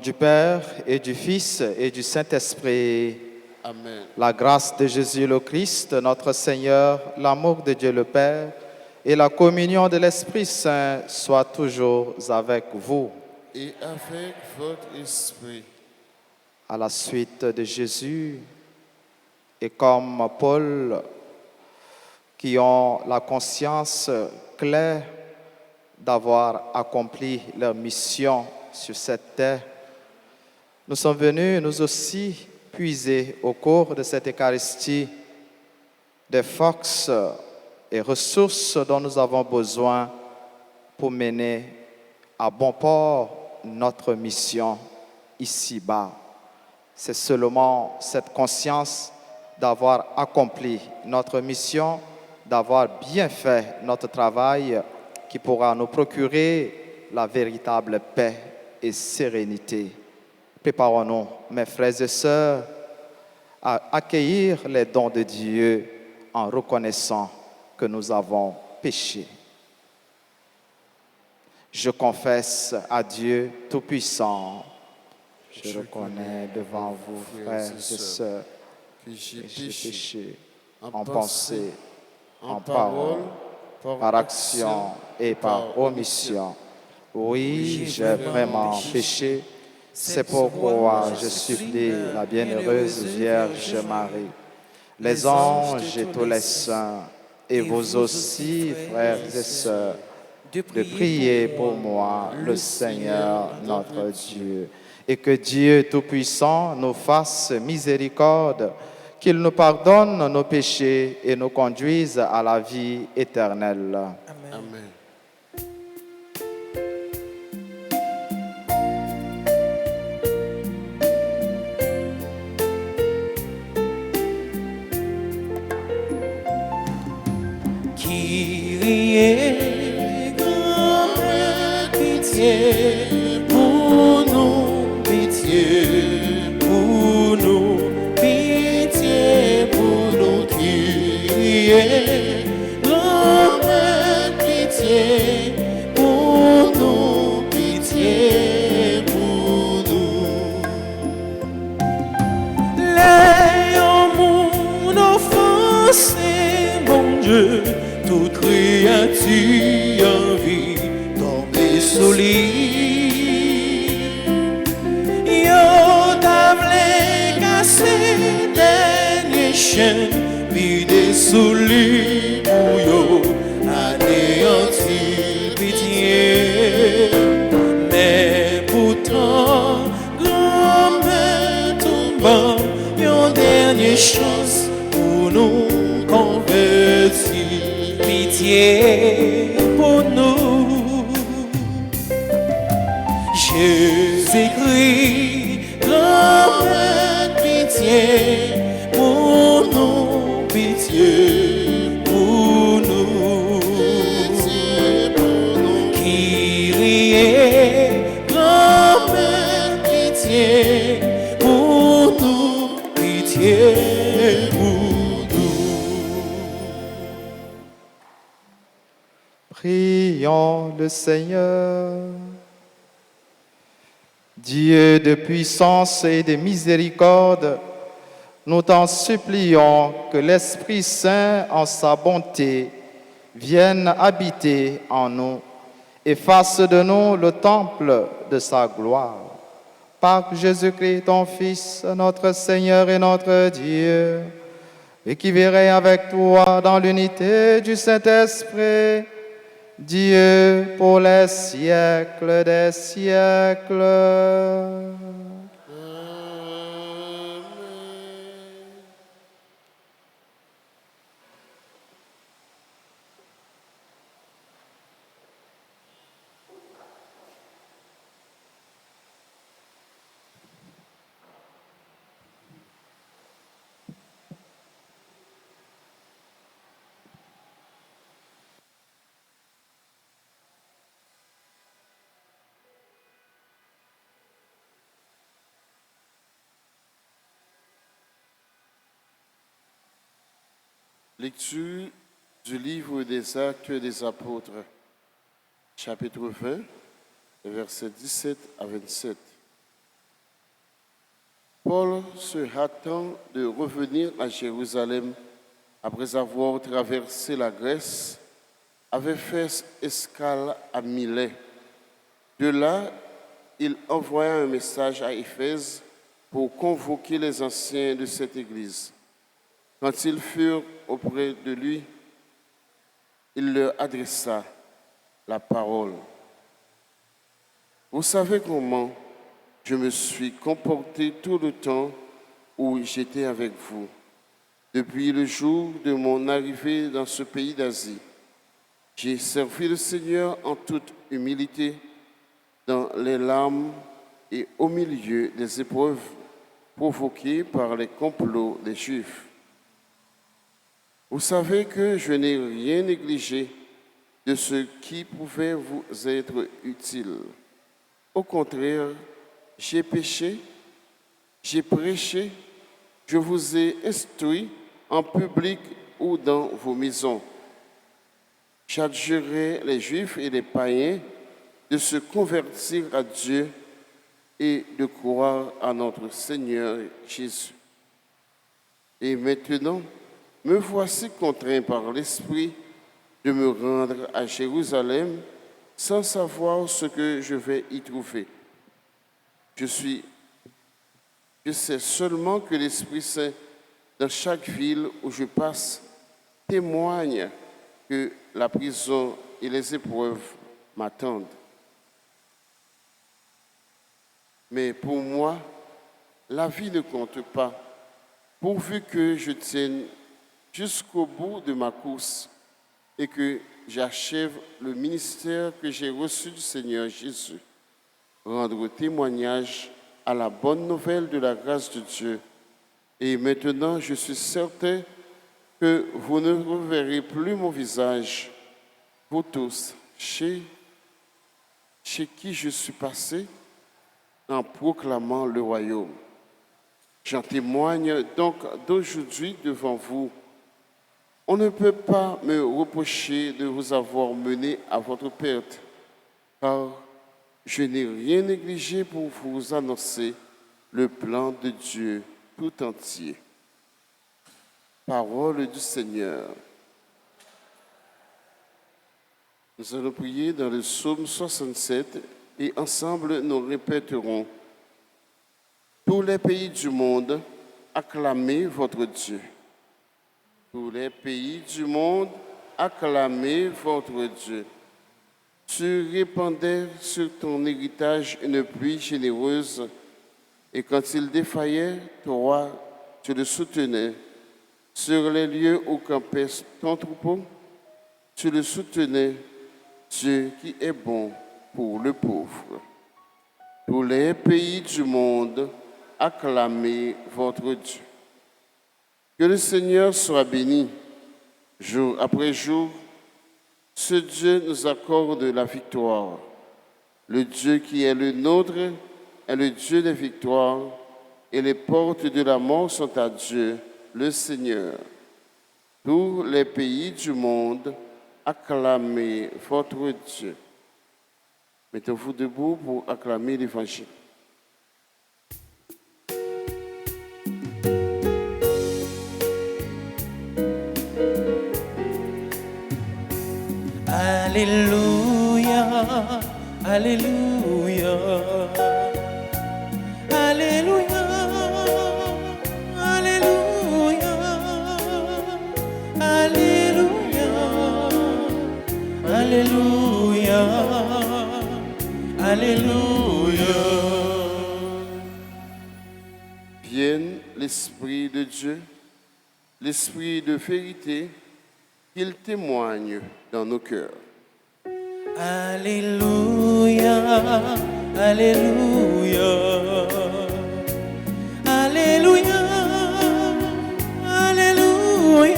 du Père et du Fils et du Saint-Esprit, Amen. la grâce de Jésus le Christ, notre Seigneur, l'amour de Dieu le Père et la communion de l'Esprit Saint soient toujours avec vous. Et avec votre esprit. À la suite de Jésus, et comme Paul, qui ont la conscience claire d'avoir accompli leur mission sur cette terre, nous sommes venus, nous aussi, puiser au cours de cette Eucharistie des forces et ressources dont nous avons besoin pour mener à bon port notre mission ici-bas. C'est seulement cette conscience d'avoir accompli notre mission, d'avoir bien fait notre travail qui pourra nous procurer la véritable paix et sérénité. Préparons-nous, mes frères et sœurs, à accueillir les dons de Dieu en reconnaissant que nous avons péché. Je confesse à Dieu Tout-Puissant, je reconnais devant vous, frères et sœurs, que j'ai que j'ai péché péché en en pensée, en en parole, par action et par omission. Oui, j'ai vraiment péché. C'est pourquoi je supplie la bienheureuse Vierge Marie, les anges et tous les saints, et vous aussi, frères et sœurs, de prier pour moi, le Seigneur notre Dieu, et que Dieu Tout-Puissant nous fasse miséricorde, qu'il nous pardonne nos péchés et nous conduise à la vie éternelle. Amen. Kyrie, grande pitié pour nous, pitié pour nous, pitié pour nous. Kyrie, grande pitié pour nous, pitié pour nous. Les hommes offensés, mon Dieu, toute créature en vie tombée sous lit. Yo t'avlé casser dernier chaîne, vidé sous lit pour yo anéantir pitié. Mais pourtant, grand-mère tombant, yon dernière chance pour nous convertir. Pitié pour nous. Jésus-Christ, grand-mère, pitié pour nous, pitié pour nous. Kyrie, grand-mère, pitié pour nous, pitié pour nous. Prions le Seigneur. Dieu de puissance et de miséricorde, nous t'en supplions que l'Esprit Saint, en sa bonté, vienne habiter en nous et fasse de nous le temple de sa gloire. Par Jésus-Christ, ton Fils, notre Seigneur et notre Dieu, et qui vivrait avec toi dans l'unité du Saint-Esprit, Dieu pour les siècles des siècles. Lecture du livre des Actes des Apôtres, chapitre 20, versets 17 à 27. Paul, se hâtant de revenir à Jérusalem après avoir traversé la Grèce, avait fait escale à Milet. De là, il envoya un message à Éphèse pour convoquer les anciens de cette église. Quand ils furent auprès de lui, il leur adressa la parole. Vous savez comment je me suis comporté tout le temps où j'étais avec vous, depuis le jour de mon arrivée dans ce pays d'Asie. J'ai servi le Seigneur en toute humilité, dans les larmes et au milieu des épreuves provoquées par les complots des Juifs. Vous savez que je n'ai rien négligé de ce qui pouvait vous être utile. Au contraire, j'ai péché, j'ai prêché, je vous ai instruit en public ou dans vos maisons. J'adjurais les Juifs et les païens de se convertir à Dieu et de croire à notre Seigneur Jésus. Et maintenant, me voici contraint par l'Esprit de me rendre à Jérusalem sans savoir ce que je vais y trouver. Je sais seulement que l'Esprit Saint, dans chaque ville où je passe, témoigne que la prison et les épreuves m'attendent. Mais pour moi, la vie ne compte pas, pourvu que je tienne jusqu'au bout de ma course et que j'achève le ministère que j'ai reçu du Seigneur Jésus. Rendre témoignage à la bonne nouvelle de la grâce de Dieu. Et maintenant, je suis certain que vous ne reverrez plus mon visage, vous tous, chez qui je suis passé, en proclamant le royaume. J'en témoigne donc d'aujourd'hui devant vous. On ne peut pas me reprocher de vous avoir mené à votre perte, car je n'ai rien négligé pour vous annoncer le plan de Dieu tout entier. Parole du Seigneur. Nous allons prier dans le psaume 67 et ensemble nous répéterons: tous les pays du monde, acclamez votre Dieu. Tous les pays du monde, acclamez votre Dieu. Tu répandais sur ton héritage une pluie généreuse, et quand il défaillait, toi, tu le soutenais. Sur les lieux où campait ton troupeau, tu le soutenais, Dieu qui est bon pour le pauvre. Tous les pays du monde, acclamez votre Dieu. Que le Seigneur soit béni, jour après jour. Ce Dieu nous accorde la victoire. Le Dieu qui est le nôtre est le Dieu des victoires, et les portes de la mort sont à Dieu, le Seigneur. Tous les pays du monde, acclamez votre Dieu. Mettez-vous debout pour acclamer l'Évangile. Alléluia, Alléluia, Alléluia, Alléluia, Alléluia, Alléluia, Alléluia. Vienne l'Esprit de Dieu, l'Esprit de vérité, qu'il témoigne dans nos cœurs. Alléluia, Alléluia, Alléluia, Alléluia,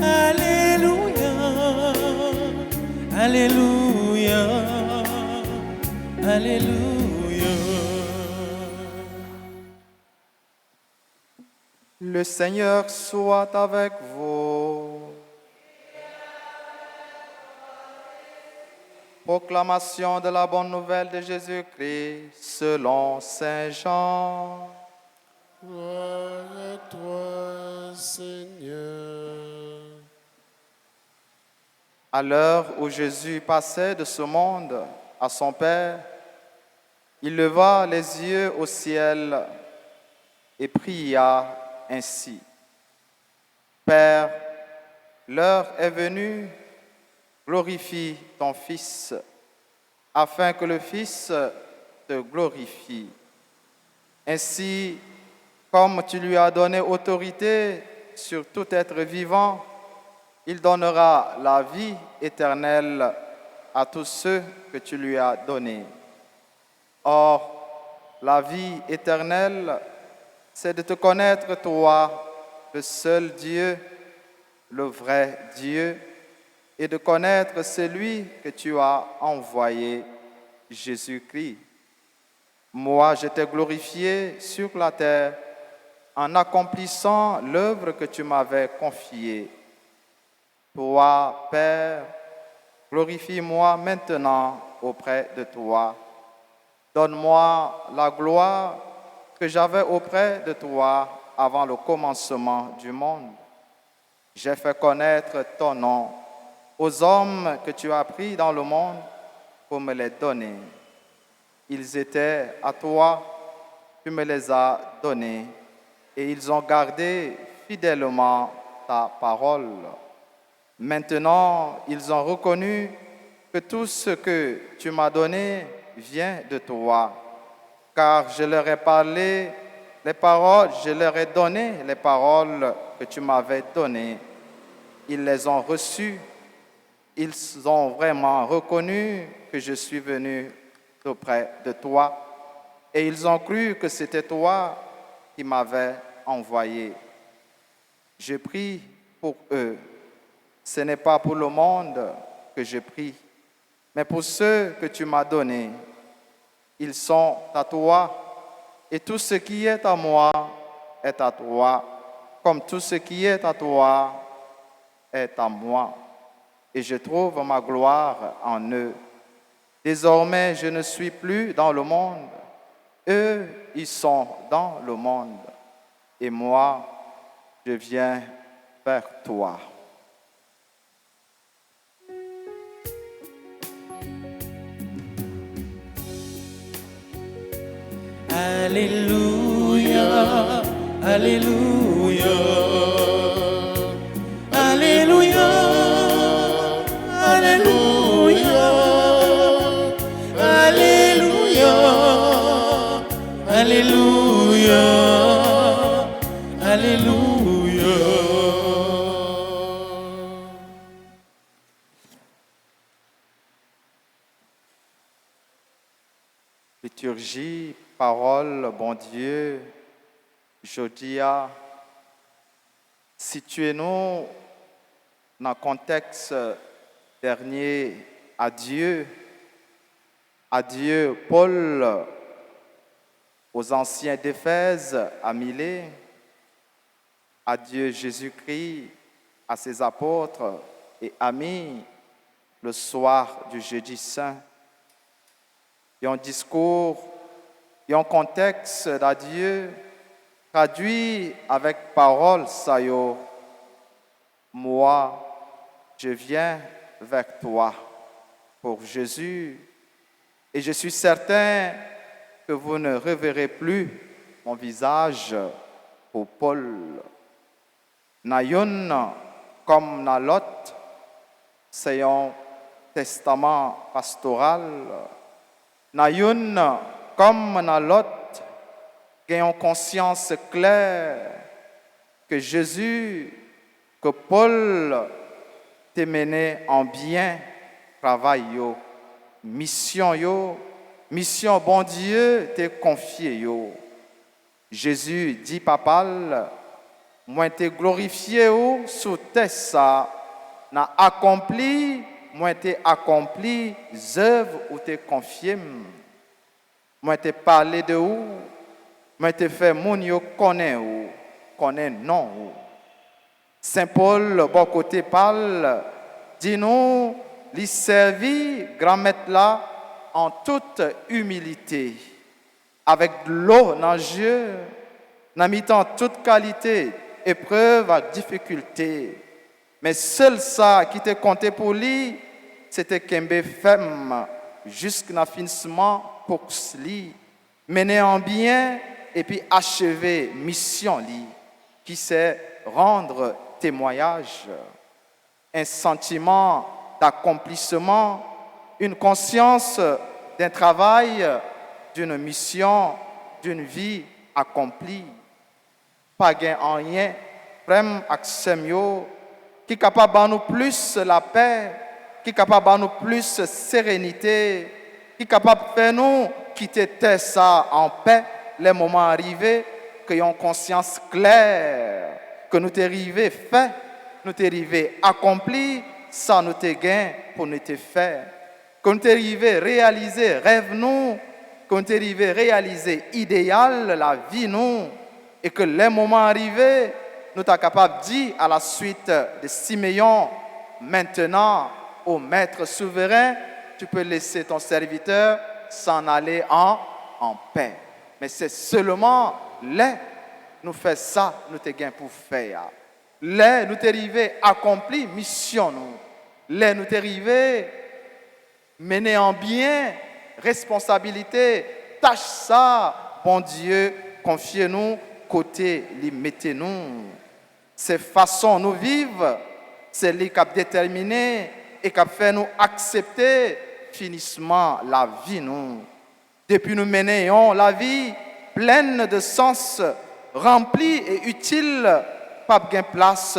Alléluia, Alléluia, Alléluia. Le Seigneur soit avec vous. Proclamation de la bonne nouvelle de Jésus-Christ selon Saint Jean. Gloire à toi, Seigneur. À l'heure où Jésus passait de ce monde à son Père, il leva les yeux au ciel et pria ainsi. Père, l'heure est venue, glorifie ton Fils, afin que le Fils te glorifie. Ainsi, comme tu lui as donné autorité sur tout être vivant, il donnera la vie éternelle à tous ceux que tu lui as donnés. Or, la vie éternelle, c'est de te connaître, toi, le seul Dieu, le vrai Dieu, et de connaître celui que tu as envoyé, Jésus-Christ. Moi, je t'ai glorifié sur la terre en accomplissant l'œuvre que tu m'avais confiée. Toi, Père, glorifie-moi maintenant auprès de toi. Donne-moi la gloire que j'avais auprès de toi avant le commencement du monde. J'ai fait connaître ton nom aux hommes que tu as pris dans le monde pour me les donner. Ils étaient à toi, tu me les as donnés, et ils ont gardé fidèlement ta parole. Maintenant, ils ont reconnu que tout ce que tu m'as donné vient de toi, car je leur ai parlé les paroles, je leur ai donné les paroles que tu m'avais données. Ils les ont reçues. Ils ont vraiment reconnu que je suis venu auprès de toi, et ils ont cru que c'était toi qui m'avais envoyé. Je prie pour eux. Ce n'est pas pour le monde que je prie, mais pour ceux que tu m'as donnés. Ils sont à toi, et tout ce qui est à moi est à toi, comme tout ce qui est à toi est à moi. Et je trouve ma gloire en eux. Désormais, je ne suis plus dans le monde. Eux, ils sont dans le monde. Et moi, je viens vers toi. Alléluia, Alléluia, Alléluia, Alléluia, Alléluia, Alléluia, Alléluia. Liturgie, parole, bon Dieu, Jodia, situez-nous dans le contexte dernier adieu Paul aux anciens d'Éphèse à Milet, adieu Jésus-Christ à ses apôtres et amis le soir du jeudi saint. Il y a un discours, il y a un contexte d'adieu traduit avec parole sayo. Moi, je viens vers toi pour Jésus, et je suis certain que vous ne reverrez plus mon visage pour Paul. Nayoun comme na l'autre, c'est un testament pastoral. Nayoun comme na l'autre, ayant conscience claire que Jésus, que Paul t'a mené en bien, travail yo, mission bon Dieu t'est confié yo. Jésus dit papal, moi t'ai glorifié ou sous tes ça, n'a accompli, moi t'ai accompli œuvres ou t'ai confié. Moi t'ai parlé de où, moi t'ai fait moun yo connaît ou, connaît non ou. Saint Paul, bon côté parle, dis-nous lui servir, grand maître là, en toute humilité, avec de l'eau dans les yeux, en mettant toute qualité, épreuve à difficulté. Mais seul ça qui était compté pour lui, c'était Kembe femme jusqu'à finissement pour lui, mener en bien et puis achever mission lui, qui c'est rendre témoignage, un sentiment d'accomplissement, une conscience d'un travail, d'une mission, d'une vie accomplie. Pas gain en rien, prem aksemio, qui est capable de nous plus la paix, qui est capable de nous plus sérénité, qui est capable de faire nous quitter ça en paix, les moments arrivés, que nous ayons conscience claire, que nous t'es arrivé fait, nous t'es arrivé accompli, ça nous t'es gain pour nous t'es fait. Que nous t'es arrivé réaliser rêve nous, que nous t'es arrivé réaliser idéal la vie nous, et que les moments arrivés, nous sommes capables de dire à la suite de Siméon, maintenant, au Maître souverain, tu peux laisser ton serviteur s'en aller en paix. Mais c'est seulement là, nous faisons ça, nous te gain pour faire. Là, nous t'arrivons accompli mission nous. Là, nous t'arrivons mener en bien, responsabilité, tâche ça, bon Dieu, confiez-nous, côté, les mettez-nous. Ces façons nous vivre, c'est lui qui a déterminé et qui a fait nous accepter finissement la vie nous. Depuis nous menons la vie pleine de sens, remplie et utile, pas de place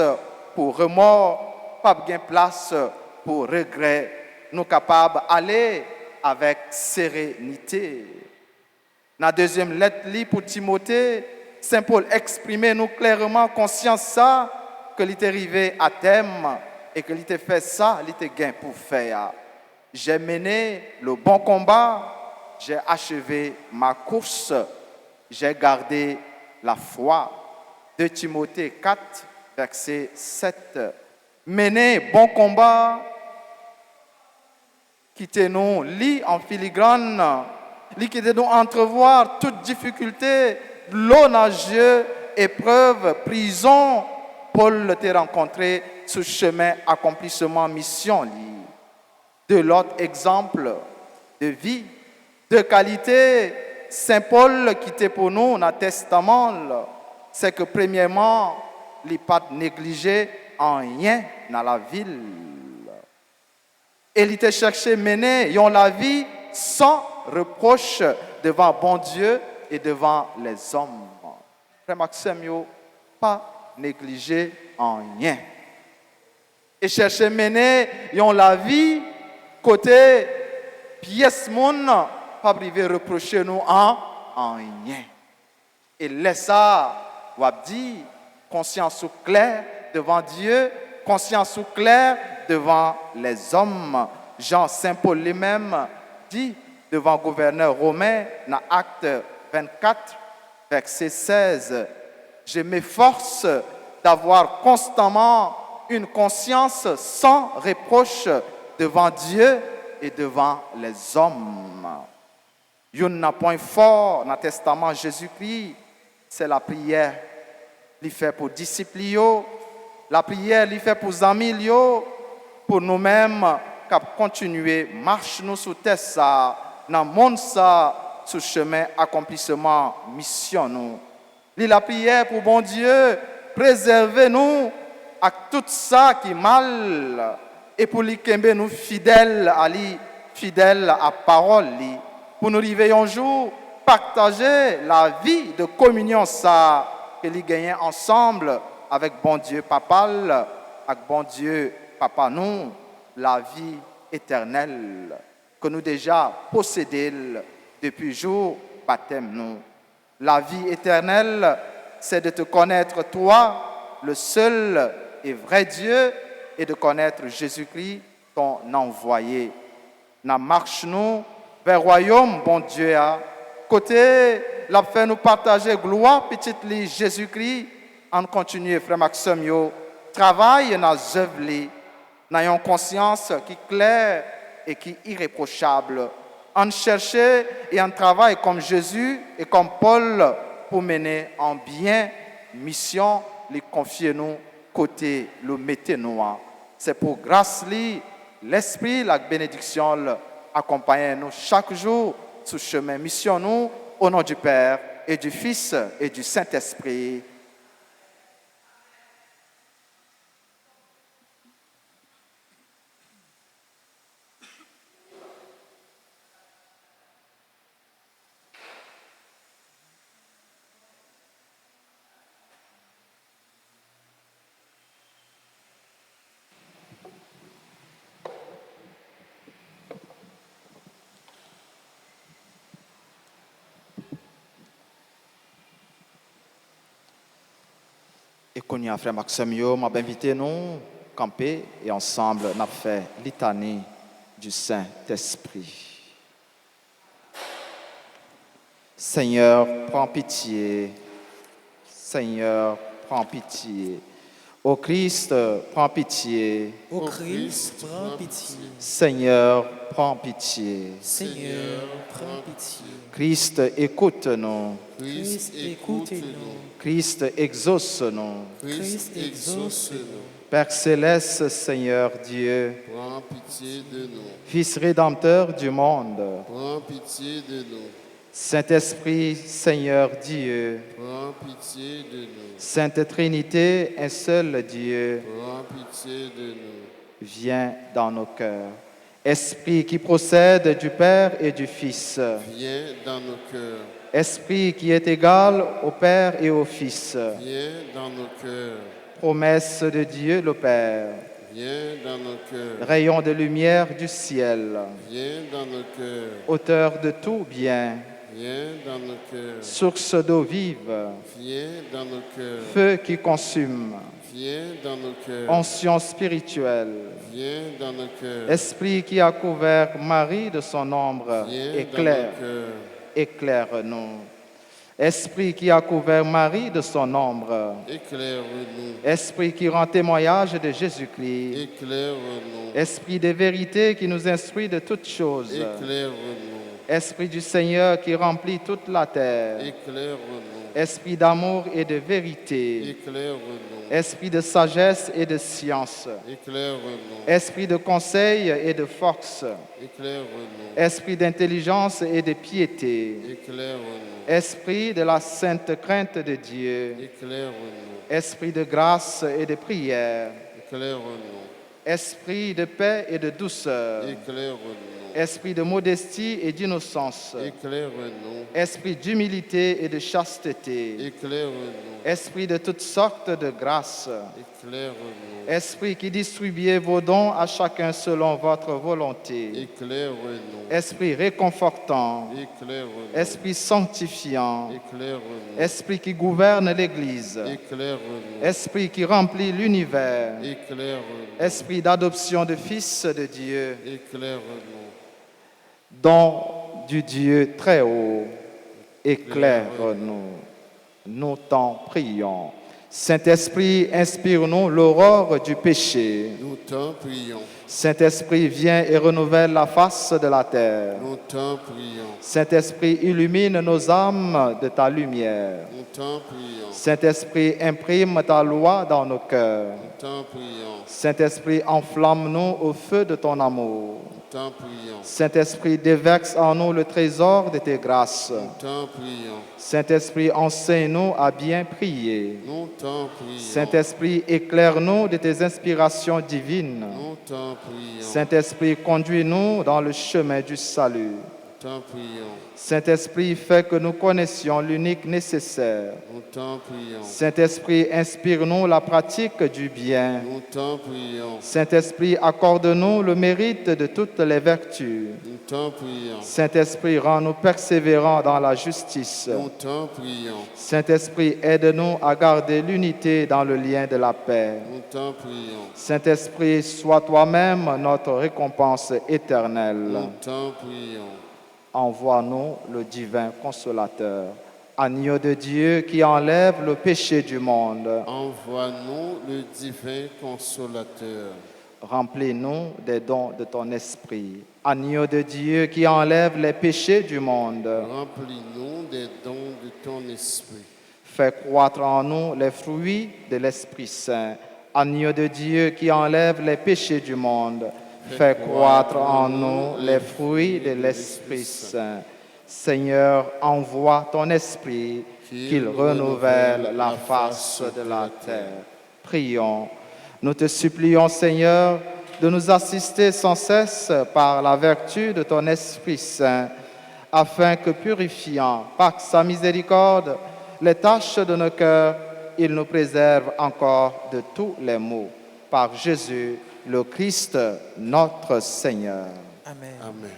pour remords, pas de place pour regret. Nous capables d'aller avec sérénité. Dans la deuxième lettre pour Timothée, Saint Paul exprimait nous clairement conscience ça que il était arrivé à thème et que il était fait ça, il était gain pour faire. J'ai mené le bon combat, j'ai achevé ma course, j'ai gardé la foi. 2 Timothée 4, verset 7. Mener bon combat, quittez-nous, lit en filigrane, lit quittez-nous entrevoir toute difficulté, l'eau nageuse, épreuve, prison. Paul t'a rencontré sur chemin accomplissement mission. De l'autre exemple de vie, de qualité, Saint Paul qui était pour nous dans le testament, c'est que premièrement, il n'est pas négligé en rien dans la ville. Et il était cherché mener la vie sans reproche devant bon Dieu et devant les hommes. Frère Maxime, pas négligé en rien. Et chercher mener la vie côté pièce moun pas privé reprocher nous en rien. Et laisse ça, ou dit conscience ou claire devant Dieu, conscience ou claire devant les hommes. Jean Saint Paul lui-même dit devant le gouverneur romain dans Acte 24, verset 16, je m'efforce d'avoir constamment une conscience sans reproche devant Dieu et devant les hommes. Il y a un point fort dans le testament Jésus-Christ, c'est la prière. Il fait pour disciples, la prière il fait pour amis, pour nous-mêmes, qui continuer marche nous sous terre ça, dans le monde ça, sur chemin accomplissement mission nous. La prière pour bon Dieu, préserver nous à tout ça qui est mal et pour lui nous fidèles à lui, fidèles à parole lui. Pour nous arriver un jour, partager la vie de communion ça que nous gagnons ensemble avec bon Dieu Papa, avec bon Dieu Papa nous, la vie éternelle que nous déjà possédons depuis jour baptême nous. La vie éternelle, c'est de te connaître toi, le seul et vrai Dieu, et de connaître Jésus-Christ, ton envoyé. Nous marchons vers le royaume, bon Dieu, à côté, la fait nous partager gloire, petite lit Jésus-Christ, en continuer, frère Maxime, travail dans les œuvres, N'ayons conscience qui est claire et qui est irréprochable. En chercher et en travail comme Jésus et comme Paul pour mener en bien mission, les confier nous côté le mettez nous. C'est pour grâce li, l'esprit, la bénédiction accompagne nous chaque jour sur chemin mission nous au nom du Père et du Fils et du Saint-Esprit. Et qu'on y a frère Maxime m'a invité nous camper et ensemble on a fait litanie du Saint-Esprit. Seigneur, prends pitié. Seigneur, prends pitié. Ô Christ, prends pitié. Ô Christ, prends pitié. Seigneur, prends pitié. Seigneur, prends pitié. Christ, écoute-nous. Christ, écoute-nous. Christ, exauce-nous. Christ, exauce-nous. Père céleste, Seigneur Dieu, Prends pitié de nous. Fils rédempteur du monde, Prends pitié de nous. Saint-Esprit, Seigneur Dieu, Prends pitié de nous. Sainte Trinité, un seul Dieu, Prends pitié de nous. viens dans nos cœurs. Esprit qui procède du Père et du Fils, Viens dans nos cœurs. Esprit qui est égal au Père et au Fils, Viens dans nos cœurs. promesse de Dieu le Père, Viens dans nos cœurs. rayon de lumière du ciel, Viens dans nos cœurs. auteur de tout bien, Viens dans nos cœurs. source d'eau vive, Viens dans nos cœurs. feu qui consume, Viens dans nos cœurs. onction spirituelle, Viens dans nos cœurs. esprit qui a couvert Marie de son ombre, Viens éclaire, dans nos cœurs. éclaire-nous. Esprit qui a couvert Marie de son ombre, Éclaire-nous. esprit qui rend témoignage de Jésus-Christ, Éclaire-nous. esprit de vérité qui nous instruit de toutes choses, Éclaire-nous. esprit du Seigneur qui remplit toute la terre, Éclaire-nous. esprit d'amour et de vérité, Éclaire-nous. esprit de sagesse et de science, Éclaire-nous. esprit de conseil et de force, Éclaire-nous. esprit d'intelligence et de piété, Éclaire-nous. esprit de la sainte crainte de Dieu, Éclaire-nous. esprit de grâce et de prière, Éclaire-nous. esprit de paix et de douceur, Éclaire-nous. esprit de modestie et d'innocence, Éclaire-nous. esprit d'humilité et de chasteté, Éclaire-nous. esprit de toutes sortes de grâces, Éclaire-nous. esprit qui distribuez vos dons à chacun selon votre volonté, Éclaire-nous. esprit réconfortant, Éclaire-nous. esprit sanctifiant, Éclaire-nous. esprit qui gouverne l'Église, Éclaire-nous. esprit qui remplit l'univers, Éclaire-nous. esprit d'adoption de fils de Dieu, Éclaire-nous. don du Dieu très haut, éclaire-nous. Nous t'en prions. Saint-Esprit, inspire-nous l'aurore du péché. Nous t'en prions. Saint-Esprit, viens et renouvelle la face de la terre. Nous t'en prions. Saint-Esprit, illumine nos âmes de ta lumière. Nous t'en prions. Saint-Esprit, imprime ta loi dans nos cœurs. Nous t'en prions. Saint-Esprit, enflamme-nous au feu de ton amour. Nous t'en prions. Saint-Esprit, déverse en nous le trésor de tes grâces. Nous t'en prions. Saint-Esprit, enseigne-nous à bien prier. Nous t'en prions. Saint-Esprit, éclaire-nous de tes inspirations divines. Nous t'en prions. Saint-Esprit, conduis-nous dans le chemin du salut. Nous t'en prions. Saint-Esprit, fais que nous connaissions l'unique nécessaire. Nous t'en prions. Saint-Esprit, inspire-nous la pratique du bien. Nous t'en prions. Saint-Esprit, accorde-nous le mérite de toutes les vertus. Nous t'en prions. Saint-Esprit, rends-nous persévérants dans la justice. Nous t'en prions. Saint-Esprit, aide-nous à garder l'unité dans le lien de la paix. Nous t'en prions. Saint-Esprit, sois toi-même notre récompense éternelle. Nous t'en prions. Envoie-nous le divin consolateur, agneau de Dieu qui enlève le péché du monde. Envoie-nous le divin consolateur. Remplis-nous des dons de ton esprit. Agneau de Dieu qui enlève les péchés du monde. Remplis-nous des dons de ton esprit. Fais croître en nous les fruits de l'Esprit Saint. Agneau de Dieu qui enlève les péchés du monde. Fais croître en nous les fruits de l'Esprit Saint. Seigneur, envoie ton esprit, qu'il renouvelle la face de la terre. Prions. Nous te supplions, Seigneur, de nous assister sans cesse par la vertu de ton Esprit Saint, afin que, purifiant par sa miséricorde les tâches de nos cœurs, il nous préserve encore de tous les maux. Par Jésus, le Christ, notre Seigneur. Amen. Amen.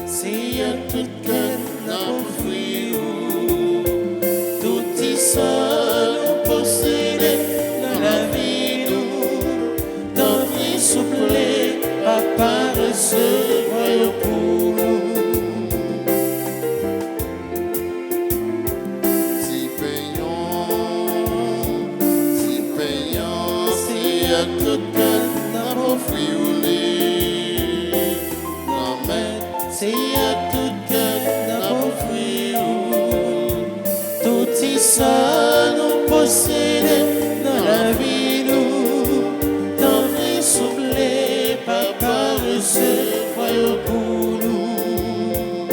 Si un tout cœur n'a offert, tout y seul possédé dans la vie, nous, dans vie souple, apparaît ce royaume pour nous. Si payant, si un tout cœur n'a offert. Si à tout cœur n'a offert, tout y seul nous posséder dans la vie, nous, dans vie souple, papa, ce royaume pour nous.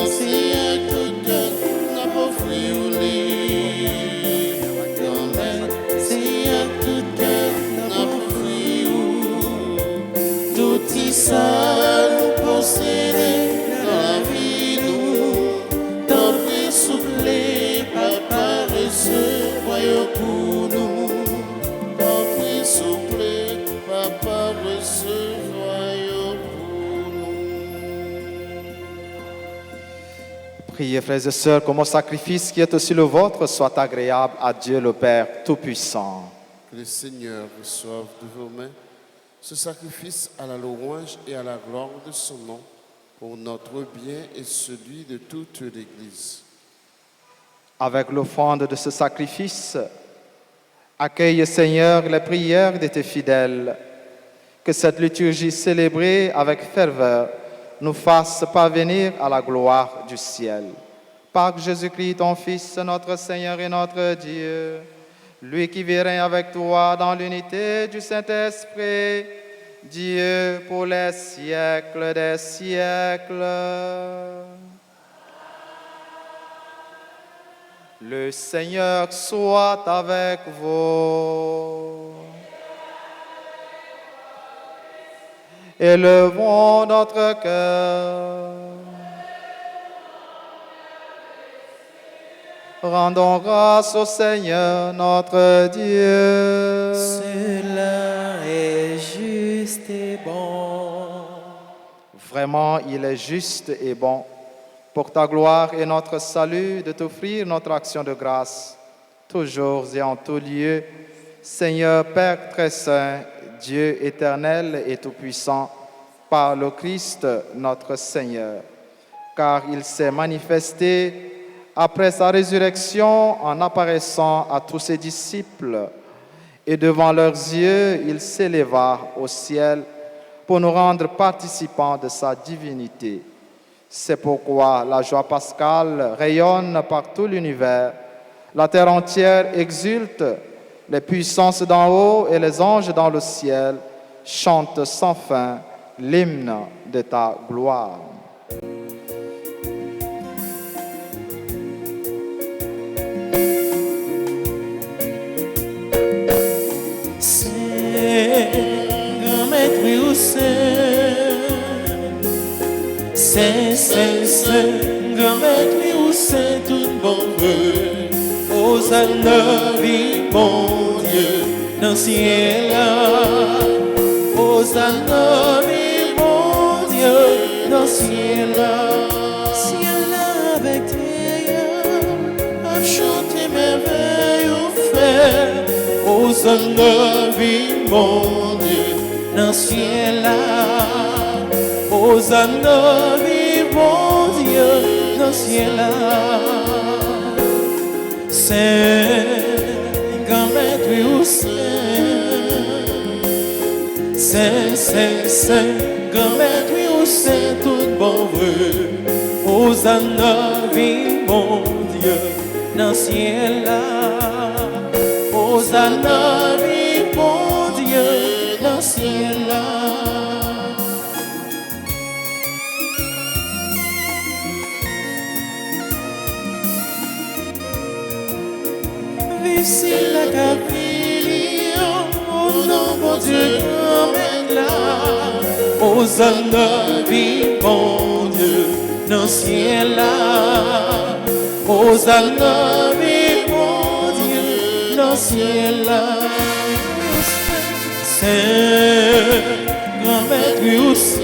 Si à tout cœur n'a offert. Ça nous posséder dans la vie, nous, dans vie souple, papa, ce royaume pour nous. Dans vie souple, papa, ce royaume pour nous. Priez, frères et sœurs, que mon sacrifice qui est aussi le vôtre soit agréable à Dieu le Père Tout-Puissant. Que le Seigneur reçoive de vos mains ce sacrifice à la louange et à la gloire de son nom, pour notre bien et celui de toute l'Église. Avec l'offrande de ce sacrifice, accueille, Seigneur, les prières de tes fidèles. Que cette liturgie célébrée avec ferveur nous fasse parvenir à la gloire du ciel. Par Jésus-Christ, ton Fils, notre Seigneur et notre Dieu, lui qui vit règne avec toi dans l'unité du Saint-Esprit, Dieu pour les siècles des siècles. Le Seigneur soit avec vous. Élevons notre cœur. Rendons grâce au Seigneur notre Dieu. Cela est juste et bon. Vraiment, il est juste et bon, pour ta gloire et notre salut, de t'offrir notre action de grâce, toujours et en tout lieu, Seigneur Père très saint, Dieu éternel et tout-puissant, par le Christ notre Seigneur, car il s'est manifesté après sa résurrection en apparaissant à tous ses disciples, et devant leurs yeux, il s'éleva au ciel pour nous rendre participants de sa divinité. C'est pourquoi la joie pascale rayonne par tout l'univers, la terre entière exulte, les puissances d'en haut et les anges dans le ciel chantent sans fin l'hymne de ta gloire. C'est saint, grand maître, oui, ou saint, tout bon vrai. Hosanna, vie, mon Dieu, dans le ciel là. Hosanna, vie, mon Dieu, dans le ciel là. Ciel là avec terre, à chanter merveilles ou faire. Hosanna, vie, mon Dieu, dans le ciel là. Hosanna, vie, mon Dieu, dans le ciel là. Saint, grand maître, oui, ou saint. Saint, saint, saint, grand maître, oui, ou saint, tout bon vrai. Hosanna, vie, mon Dieu, dans le ciel là. Hosanna, vie, mon Dieu, dans le ciel là. Vive la capille, au nom mon Dieu, emmène là. Hosanna, vie, mon Dieu, dans le ciel là. Hosanna, vie, mon Dieu, dans le ciel là. Saint, grand maître, oui, ou saint.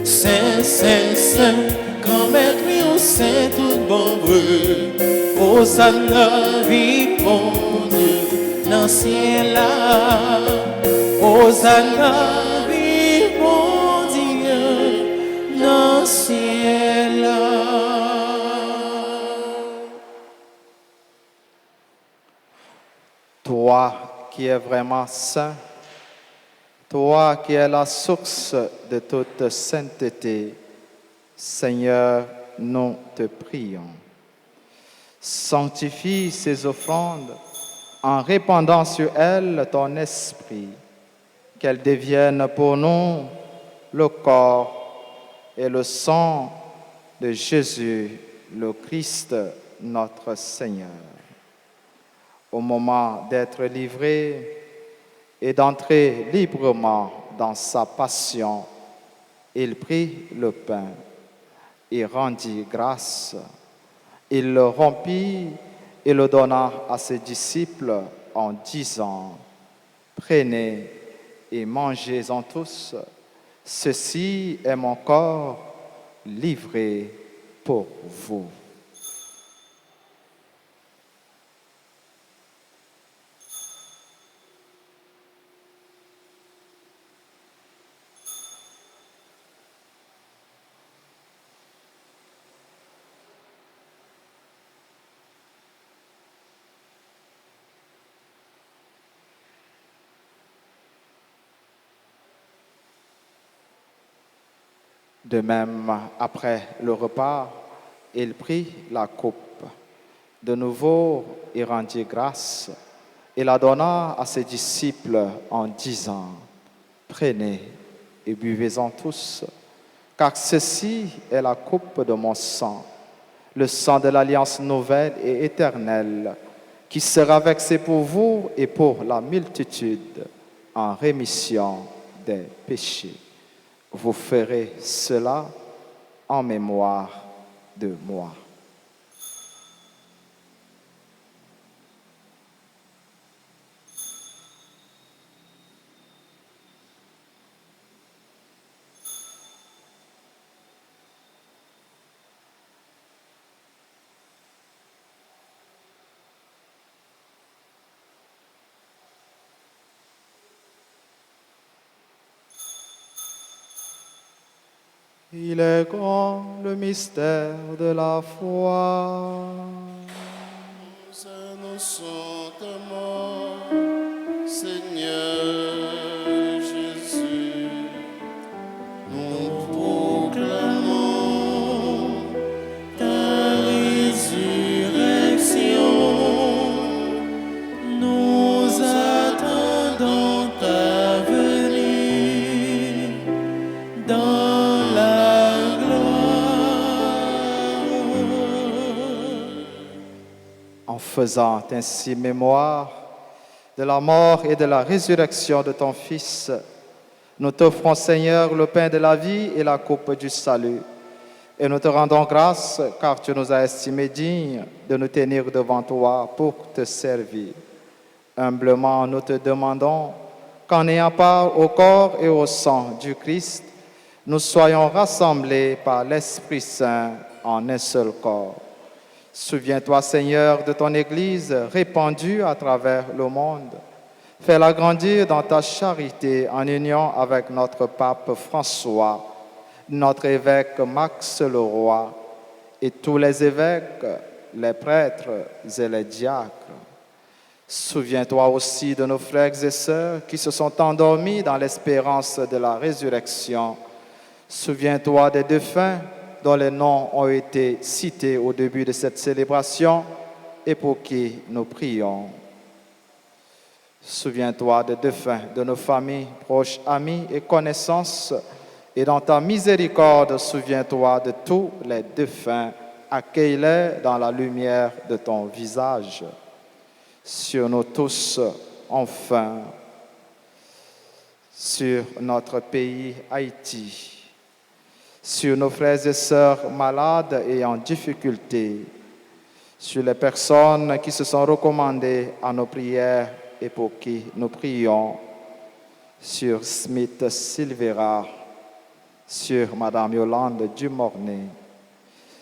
Saint, saint, saint, grand maître, oui, ou saint, tout bon vrai. Hosanna, vie, mon Dieu, dans le ciel là. Hosanna, vie, mon Dieu, dans le ciel là. Toi qui es vraiment saint, toi qui es la source de toute sainteté, Seigneur, nous te prions. Sanctifie ces offrandes en répandant sur elles ton esprit, qu'elles deviennent pour nous le corps et le sang de Jésus, le Christ, notre Seigneur. Au moment d'être livré et d'entrer librement dans sa passion, il prit le pain et rendit grâce. Il le rompit et le donna à ses disciples en disant, « Prenez et mangez-en tous, ceci est mon corps livré pour vous. » De même, après le repas, il prit la coupe. De nouveau, il rendit grâce et la donna à ses disciples en disant, « Prenez et buvez-en tous, car ceci est la coupe de mon sang, le sang de l'alliance nouvelle et éternelle, qui sera versé pour vous et pour la multitude en rémission des péchés. Vous ferez cela en mémoire de moi. » Il est grand le mystère de la foi. Nous annonçons ta mort, Seigneur Jésus. Nous proclamons ta résurrection. Nous attendons ta venue dans la gloire. En faisant ainsi mémoire de la mort et de la résurrection de ton Fils, Nous t'offrons, Seigneur, le pain de la vie et la coupe du salut. Et nous te rendons grâce car tu nous as estimés dignes de nous tenir devant toi pour te servir. Humblement, nous te demandons qu'en ayant part au corps et au sang du Christ, nous soyons rassemblés par l'Esprit Saint en un seul corps. Souviens-toi, Seigneur, de ton Église répandue à travers le monde. Fais-la grandir dans ta charité en union avec notre pape François, notre évêque Max Leroy et tous les évêques, les prêtres et les diacres. Souviens-toi aussi de nos frères et sœurs qui se sont endormis dans l'espérance de la résurrection. Souviens-toi des défunts dont les noms ont été cités au début de cette célébration et pour qui nous prions. Souviens-toi des défunts de nos familles, proches, amis et connaissances. Et dans ta miséricorde, souviens-toi de tous les défunts. Accueille-les dans la lumière de ton visage. Sur nous tous, enfin, sur notre pays Haïti, sur nos frères et sœurs malades et en difficulté, sur les personnes qui se sont recommandées à nos prières et pour qui nous prions, sur Smith Silvera, sur Madame Yolande Dumornay,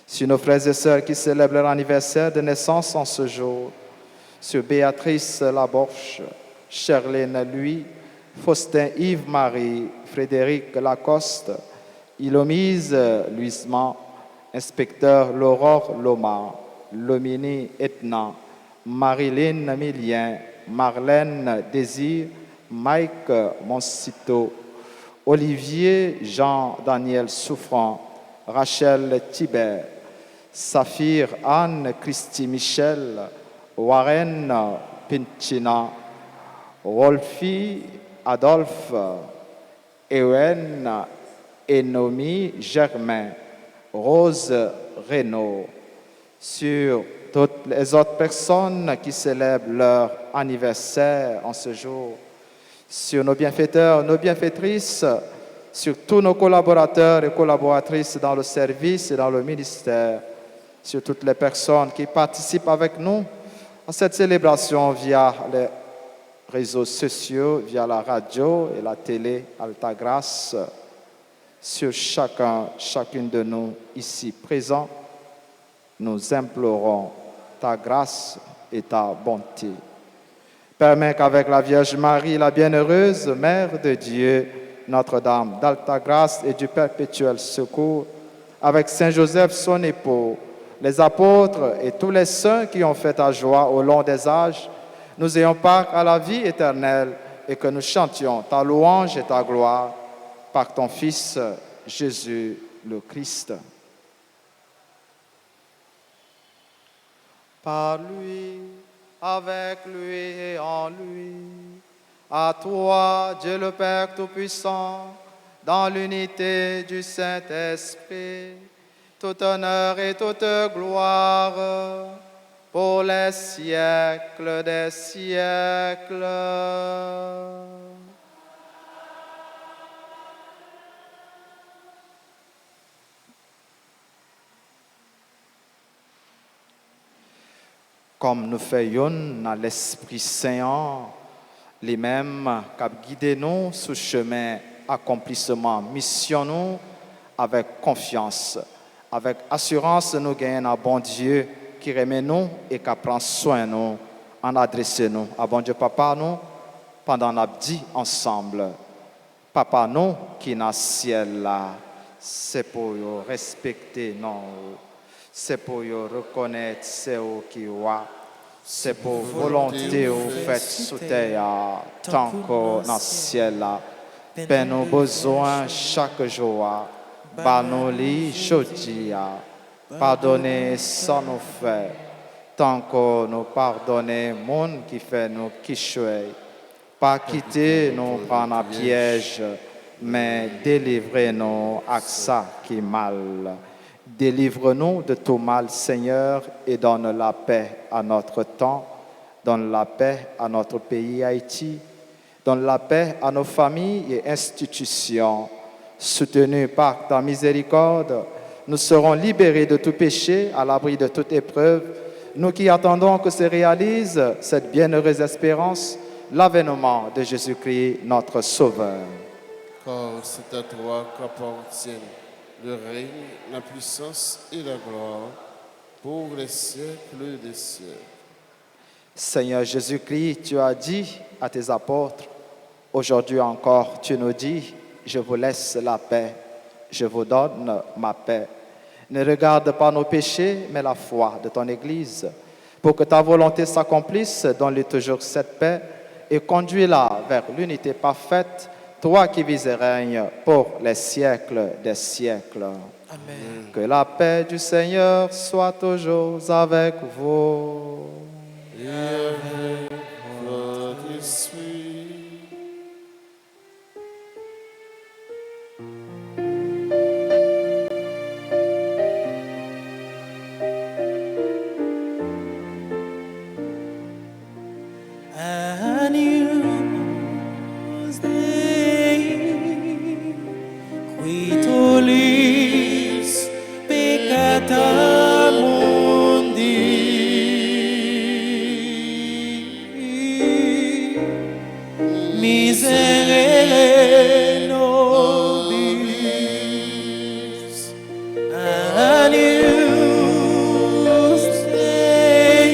sur nos frères et sœurs qui célèbrent leur anniversaire de naissance en ce jour, sur Béatrice Laborche, Charlène Louis, Faustin Yves-Marie, Frédéric Lacoste, Ilomise Luisman, Inspecteur Laurore Loma, Lomini Etna, Marilyn Milien, Marlène Désir, Mike Monsito, Olivier Jean-Daniel Souffrant, Rachel Thibert, Saphir Anne-Christie Michel, Warren Pinchina, Wolfie Adolphe, Ewen Enomi Germain, Rose Renaud, sur toutes les autres personnes qui célèbrent leur anniversaire en ce jour, sur nos bienfaiteurs, nos bienfaitrices, sur tous nos collaborateurs et collaboratrices dans le service et dans le ministère, sur toutes les personnes qui participent avec nous à cette célébration via les réseaux sociaux, via la radio et la télé Altagrace, sur chacune de nous ici présents, nous implorons ta grâce et ta bonté. Permets qu'avec la Vierge Marie, la bienheureuse Mère de Dieu, Notre-Dame d'Altagrace et du perpétuel secours, avec Saint Joseph, son époux, les apôtres et tous les saints qui ont fait ta joie au long des âges, nous ayons part à la vie éternelle et que nous chantions ta louange et ta gloire par ton Fils Jésus le Christ. Par lui, avec lui et en lui, à toi, Dieu le Père Tout-Puissant, dans l'unité du Saint-Esprit, tout honneur et toute gloire pour les siècles des siècles. Comme nous faisons dans l'Esprit Saint, les mêmes qui guident nous sur le chemin accomplissement mission nous avec confiance, avec assurance nous gagnons un bon Dieu qui remet nous et qui prend soin de nous en adressant nous à bon Dieu Papa nous pendant qu'on a dit ensemble Papa nous qui est dans le ciel là, c'est pour respecter nous. C'est pour reconnaître c'est qui va. C'est pour volonté au fait sous terre, tant qu'au dans le ciel là. Père nos besoins chaque jour. Bah-nous li jodi. Pardonnez sans nous faire. Tant que nous pardonnez monde qui fait nous qui chouette. Pas quitter nous prendre un piège, mais délivrez-nous à ça qui est mal. Délivre-nous de tout mal, Seigneur, et donne la paix à notre temps, donne la paix à notre pays Haïti, Donne la paix à nos familles et institutions. Soutenus par ta miséricorde, nous serons libérés de tout péché, à l'abri de toute épreuve. Nous qui attendons que se réalise cette bienheureuse espérance, l'avènement de Jésus-Christ, notre Sauveur. Car c'est à toi qu'appartiennent le règne, la puissance et la gloire pour les siècles des siècles. Seigneur Jésus-Christ, tu as dit à tes apôtres, aujourd'hui encore tu nous dis, je vous laisse la paix, je vous donne ma paix. Ne regarde pas nos péchés, mais la foi de ton Église, pour que ta volonté s'accomplisse, donne-lui toujours cette paix et conduis-la vers l'unité parfaite, toi qui vis et règnes pour les siècles des siècles. Amen. Que la paix du Seigneur soit toujours avec vous. Et avec votre esprit. Agnus Dei, qui tollis peccata mundi, miserere nobis. Agnus Dei,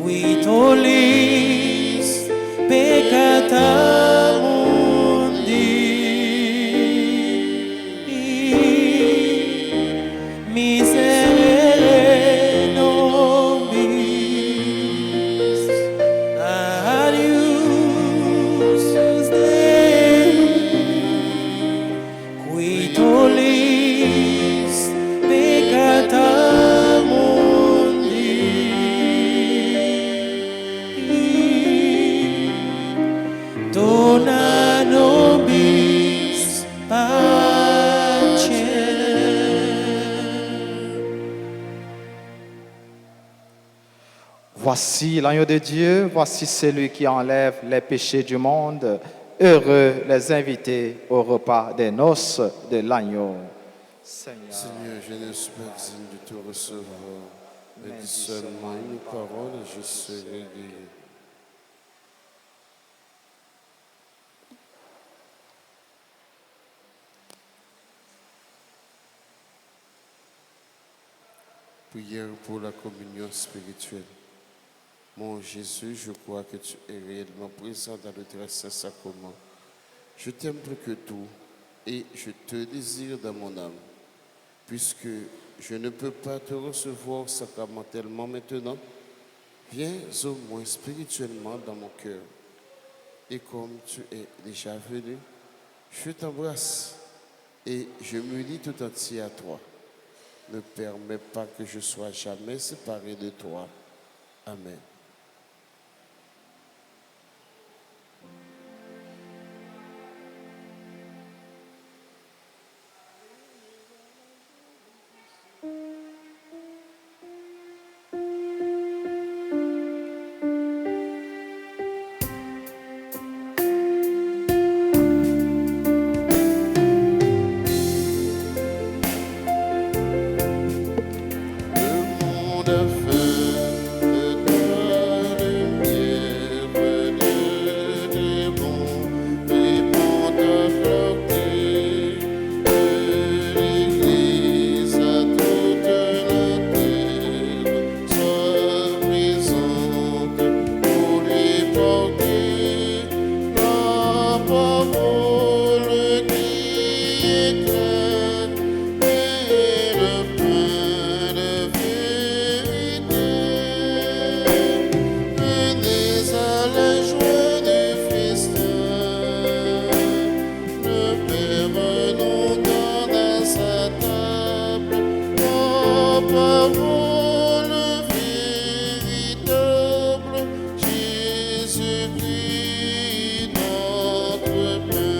qui tollis peccata mundi, miserere nobis. Agnus Dei, qui tollis peccata mundi, dona nobis pacem. Voici l'agneau de Dieu, voici celui qui enlève les péchés du monde. Heureux les invités au repas des noces de l'agneau. Seigneur, Seigneur, je ne suis pas digne de te recevoir, mais dis seulement une parole et je serai guéri. Prière pour la communion spirituelle. Mon Jésus, je crois que tu es réellement présent dans le très saint sacrement. Je t'aime plus que tout et je te désire dans mon âme. Puisque je ne peux pas te recevoir sacramentellement maintenant, viens au moins spirituellement dans mon cœur. Et comme tu es déjà venu, je t'embrasse et je me lie tout entier à toi. Ne permets pas que je sois jamais séparé de toi. Amen. Le monde a fait de ta lumière, venue des bons, répand ta clarté. Que l'Église à toute la terre soit présente pour lui porter la parole qui éclaire et le pain de vérité. Venez à la joie du festin, le Père nous donne à sa table la parole véritable, Jésus-Christ notre pain.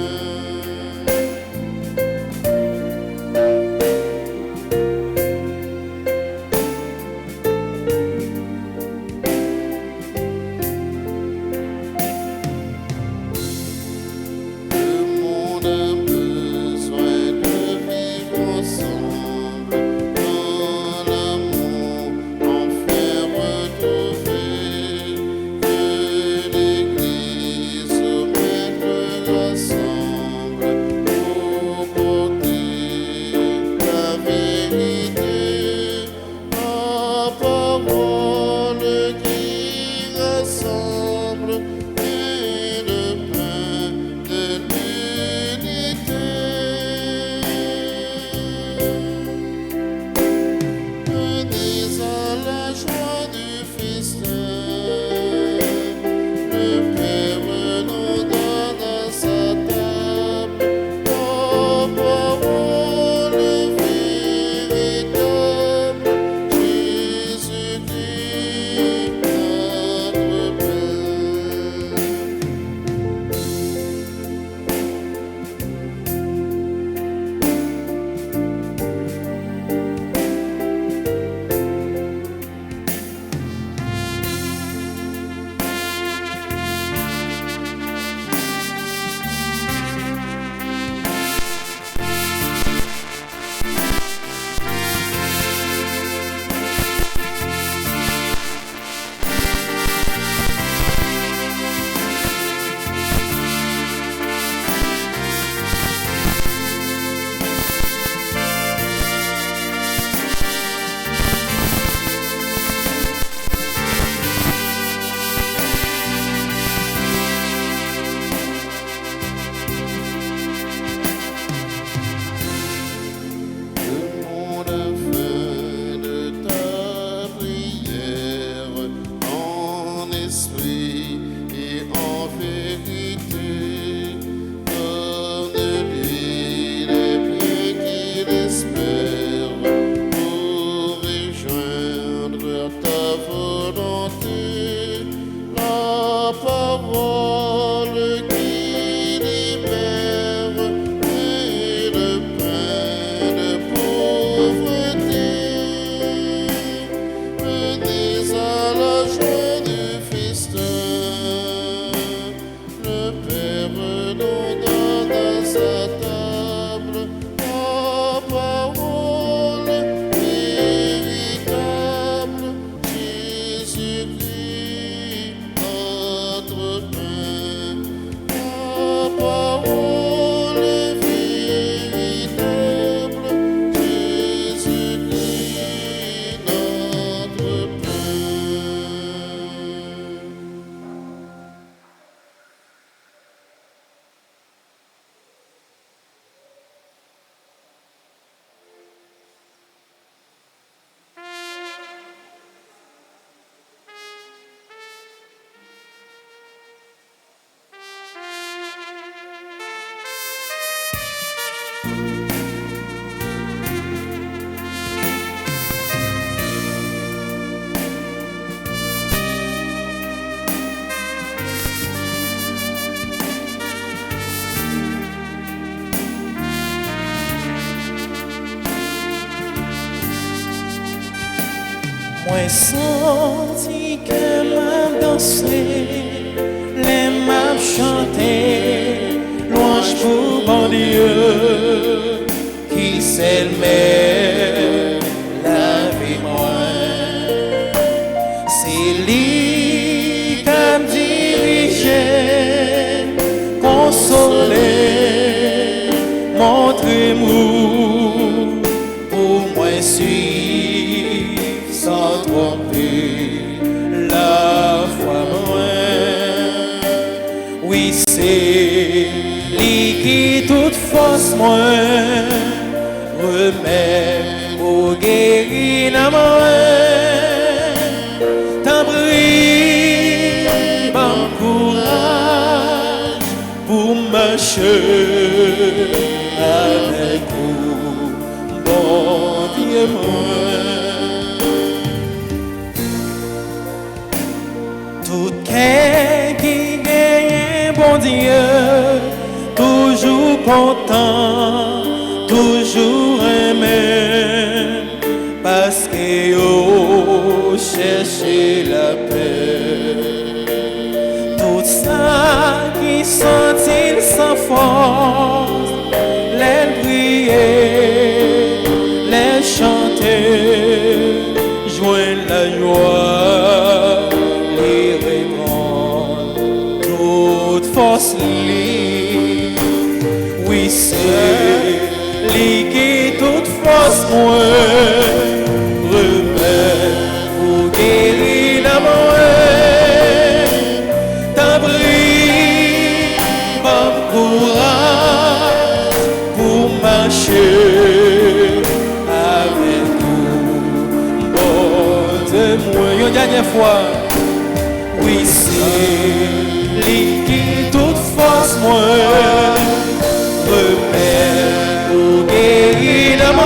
Moi senti que m'a dansé, les m'a chanté, louange pour bon Dieu, qui c'est le meilleur, la vie moi. C'est lui qui m'a dirigé, consolé, montrez-moi pour moi suivre sans tromper la foi moi. Oui, c'est lui qui toute force moi remet au guérir la moi. T'en prie, bon courage pour marcher avec vous, bon Dieu moi. Tout qu'un qui gagne, bon Dieu, toujours content, toujours aimé, parce que yo cherchez la paix. Tout ça qui sont-ils sans force, les prier, les chanter, joindre la joie, les répondre, toute force liée. Oui, c'est lui qui toute force moi remet pour guérir la moi. T'en prie, bon courage pour marcher avec nous, bon témoin. Une dernière fois, oui, c'est lui qui toute force moi remet pour guérir la moi.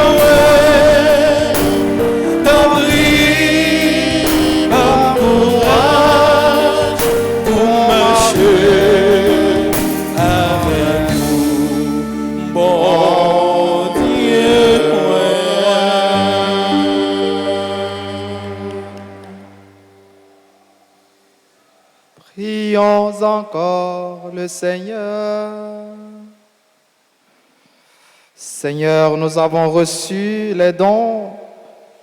T'en prie, bon courage pour marcher avec nous, bon Dieu moi. Prions encore le Seigneur. Seigneur, nous avons reçu les dons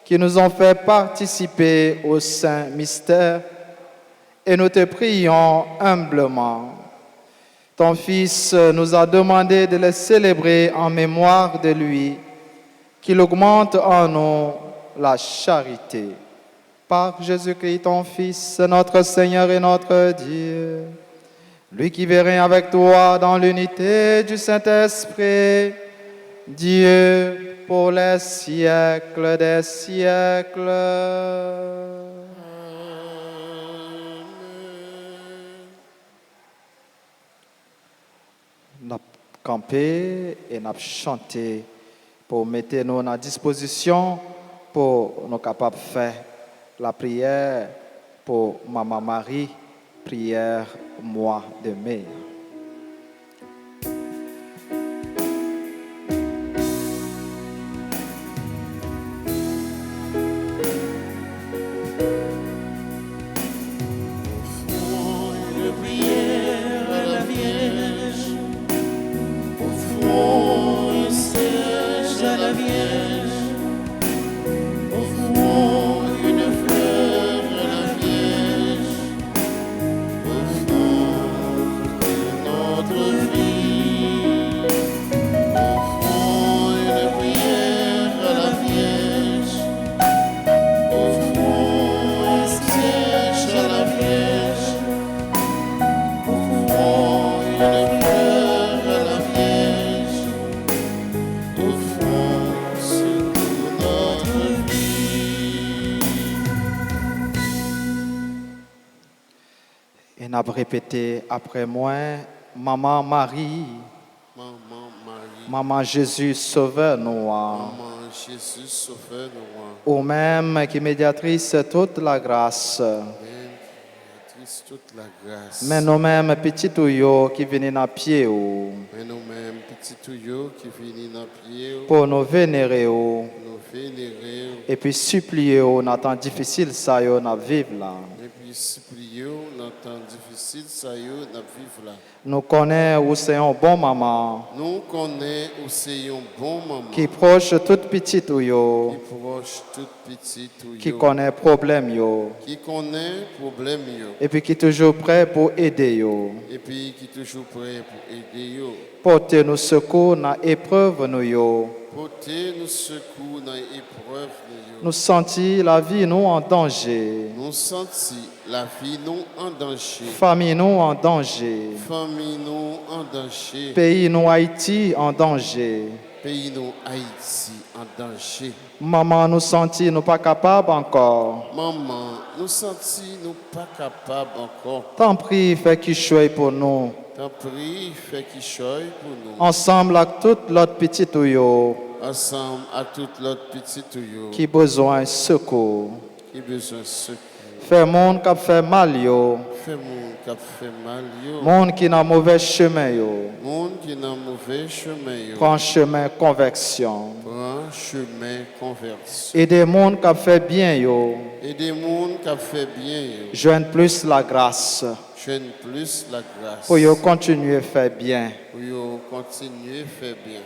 qui nous ont fait participer au saint mystère et nous te prions humblement. Ton Fils nous a demandé de les célébrer en mémoire de lui, qu'il augmente en nous la charité. Par Jésus-Christ, ton Fils, notre Seigneur et notre Dieu, lui qui vit règne avec toi dans l'unité du Saint-Esprit, Dieu pour les siècles des siècles. Nous avons campé et nous avons chanté pour mettre nous à disposition pour nous capables de faire la prière pour Maman Marie, prière mois de mai. Et n'a répété après moi, Maman Marie, Maman Jésus, sauveur-nous. Maman Jésus, sauveur-nous. Ou même qui médiatrice toute la grâce. Toute la grâce. Mais nous-mêmes, petits tuyaux qui viennent à pied. Mais nous-mêmes, petit tuyau qui finit dans le pied, pour nous vénérer nous vénérer, et puis supplier dans le temps difficile ça yo n'a vivre là. et puis supplier dans le temps difficile, ça y est, dans vivre là. Nous connaissons où c'est un bon maman Nous connaissons aussi un bon maman qui proche toute petite ou yo, qui proche toute petite tuyau, qui connaît problème yo qui connaît problème yo, et puis qui est toujours prêt pour aider yo. et puis qui est toujours prêt pour aider yo. Porter nos secours dans l'épreuve nous yo. Porter nous secours dans l'épreuve yo. Nous sentir la vie nous en danger. Nous sentir la vie nous en danger. Famille nous en danger. Famille nous en danger. Pays nous Haïti en danger. Pays nous Haïti en danger. Maman nous sentir nous pas capable encore. Maman, nous sentis nous pas capables encore. Tant prie, fais qu'il choisit pour nous. T'en prie, fais qu'il choisit pour nous. Ensemble avec toute l'autre petite ou yo Ensemble à toute l'autre petite tuyau qui besoin de secours. qui besoin de secours. Fait monde qui fait mal yo. Fait monde qui a fait mal yo. Monde qui dans mauvais chemin yo. Monde qui dans mauvais chemin yo. Prend chemin conversion. Prend chemin conversion. Et des monde qui fait bien yo. Et des monde qui a fait bien yo. Joignent plus la grâce. Jeune plus la grâce. Pour yo continuer à faire bien. Pour yo continuer à faire bien.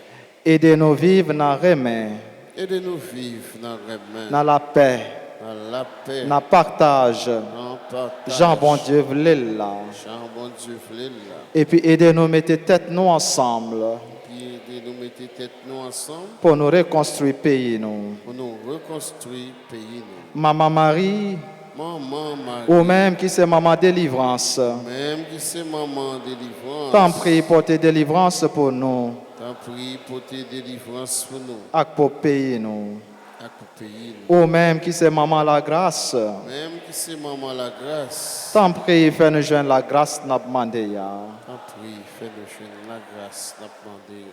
Aidez-nous vivre dans le remède, Aidez-nous vivre dans le remède, dans la paix, dans la paix, dans le partage. dans le partage. Jean bon Dieu voulait là. Jean bon Dieu voulait là. Et puis aidez-nous mettre tête nous ensemble Puis aidez-nous mettre tête nous ensemble pour nous reconstruire pays nous. pour nous reconstruire le pays nous. Maman Marie, Maman Marie, ou même qui c'est maman délivrance. même qui c'est maman délivrance, Tant prie pour tes délivrances pour nous, t'en prie pour tes délivrances pour nous, et pour pays nous. à pour pays nous. Ou même qui c'est maman la grâce. Même qui c'est maman la grâce, Tant prie, fais-nous joindre la grâce n'a demandé ya. t'en prie, fais-nous jeune la grâce, n'a demandé.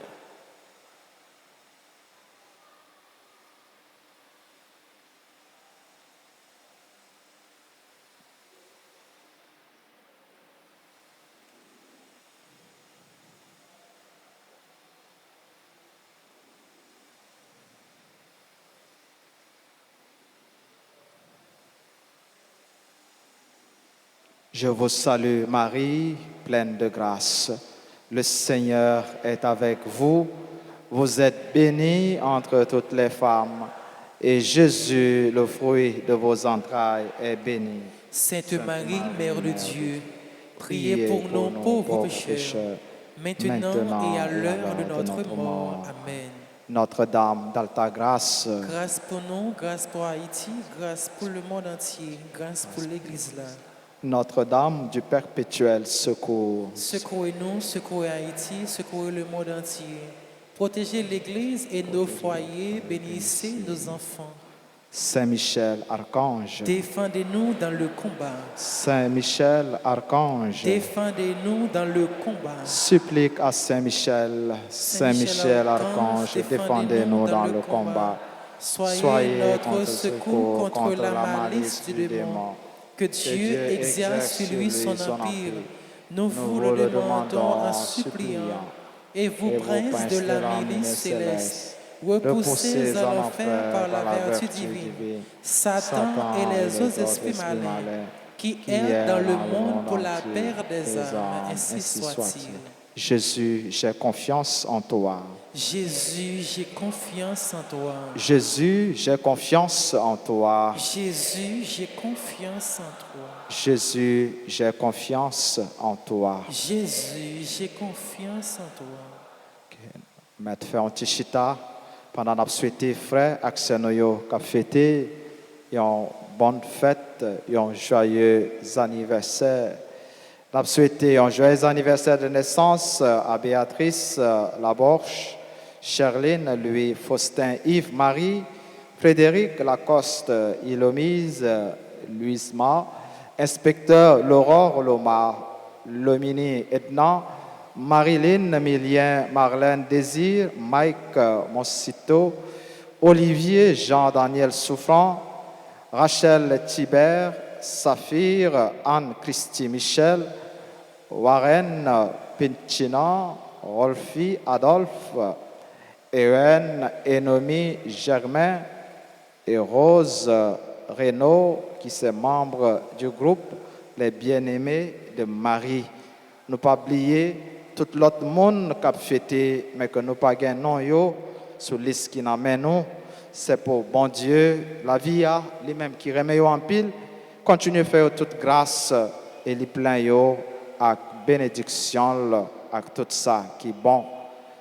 Je vous salue Marie, pleine de grâce. Le Seigneur est avec vous. Vous êtes bénie entre toutes les femmes. Et Jésus, le fruit de vos entrailles, est béni. Sainte Marie, Mère de Dieu, priez pour nos pauvres pécheurs, maintenant et à l'heure de notre mort. Amen. Notre-Dame d'Alta Grâce, Grâce pour nous, grâce pour Haïti, grâce pour le monde entier, grâce pour l'Église là. Notre-Dame du perpétuel secours, Secourez-nous, secourez Haïti, secourez le monde entier. Protégez l'Église et nos foyers, bénissez nos enfants. Saint-Michel Archange, Défendez-nous dans le combat. Saint-Michel Archange, Défendez-nous dans le combat. supplique à Saint-Michel, Saint-Michel Archange, défendez-nous dans le combat. Soyez notre secours contre la malice du démon. Que Dieu exerce sur lui son empire. Nous vous le demandons en suppliant. Et vous, princes de la milice céleste, repoussés à l'enfer par la vertu divine, Satan et les autres esprits malins qui errent dans le monde pour la perte des âmes, ainsi soit-il. Jésus, j'ai confiance en toi. Jésus, j'ai confiance en toi. Jésus, j'ai confiance en toi. Jésus, j'ai confiance en toi. Jésus, j'ai confiance en toi. Jésus, j'ai confiance en toi. Maître fait un petit chita pendant que nous souhaitons frères, accès nous qu'a fêté, une bonne fête, un joyeux anniversaire. Nous souhaitons un joyeux anniversaire de naissance à Béatrice Laborche, Cherline, Louis, Faustin, Yves, Marie, Frédéric Lacoste, Ilomise, Louisma, Inspecteur Laurent Loma, Lomini Edna, Marilyn Milien, Marlène Désir, Mike Mosito, Olivier Jean-Daniel Souffrant, Rachel Thibert, Saphir, Anne-Christie Michel, Warren Pinchina, Rolfi Adolphe, Ewen Enomi Germain et Rose Renaud, qui sont membres du groupe Les Bien-Aimés de Marie. Nous pas oublier tout l'autre monde qui a fêté, mais que nous pas gagné non yo sur liste qui n'amène nous. C'est pour bon Dieu, la vie a lui-même qui remet yo en pile. Continuez à faire toute grâce et les plein yo avec bénédiction avec tout ça qui est bon.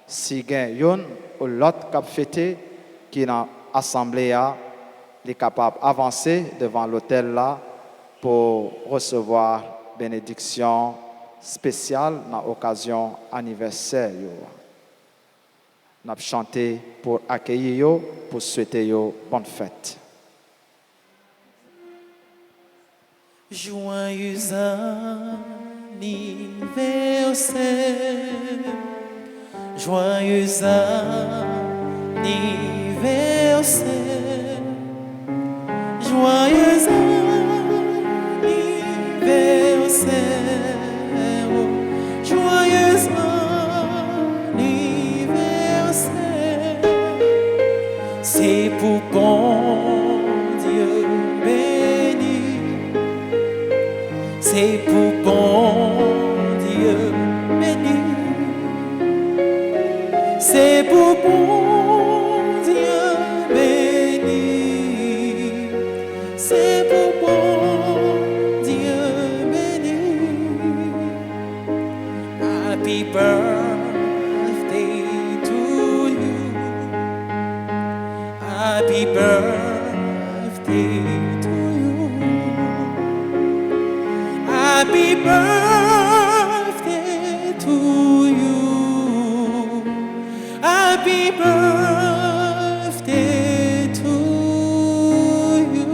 Si gain yon ou l'autre qui a fêté qui dans assemblée a est capable d'avancer devant l'autel là pour recevoir bénédiction spéciale dans l'occasion anniversaire. Nous avons chanté pour accueillir yo, pour souhaiter yo bonne fête. Joyeux anniversaire, joyeux anniversaire, joyeux anniversaire, joyeux anniversaire. C'est pour bon Dieu béni, c'est pour bon Dieu béni, c'est pour bon Dieu béni, c'est pour bon Dieu béni. Happy birthday to you, happy birthday to you, happy birthday to you, happy birthday to you.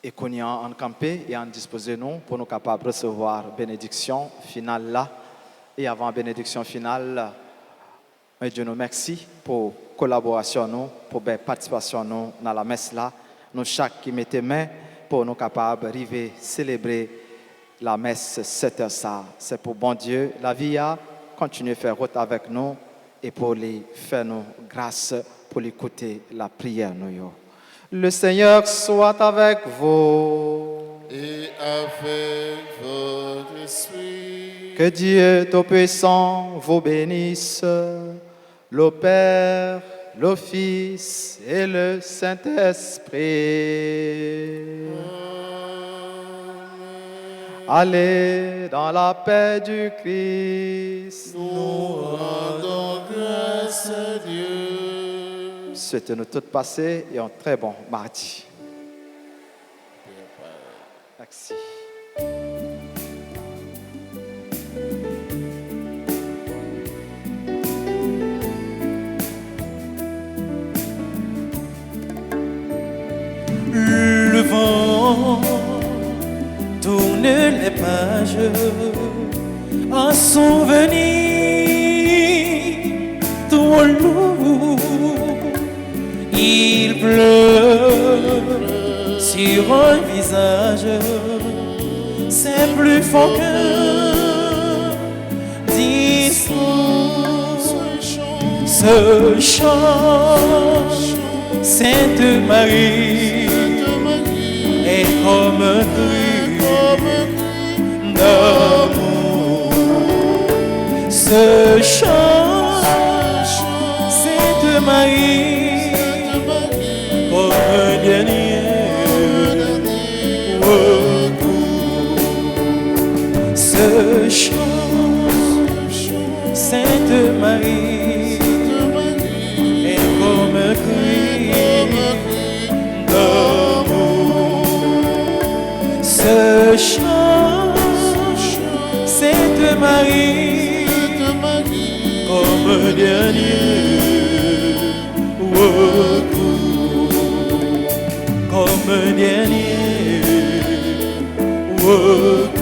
Et qu'on y a en campé et en disposé nous pour nous capables de recevoir bénédiction finale là. Et avant bénédiction finale, Dieu nous merci pour collaboration nous, pour la participation nous dans la messe là. Nous chaque qui mettait main pour nous capables d'arriver célébrer la messe 7 heures ça. C'est pour bon Dieu, la vie a continué à faire route avec nous et pour les faire nous grâce pour écouter la prière nous yo. Le Seigneur soit avec vous. Et avec votre esprit. Que Dieu Tout-Puissant vous bénisse, le Père, le Fils et le Saint-Esprit. Allez dans la paix du Christ. Nous rendons grâce à Dieu. Souhaitons-nous tous passer et un très bon mardi. Merci. Le vent tourne les pages en souvenir trop lourd. Il pleut sur un visage, c'est plus fort qu'un discours. Ce chant, Sainte Marie, est comme un cri d'amour. Ce chant, Sainte Marie, comme un dernier recours. Ce chant, Sainte Marie, est comme un cri d'amour. Ce chant, Sainte Marie, comme un dernier recours, comme un dernier recours.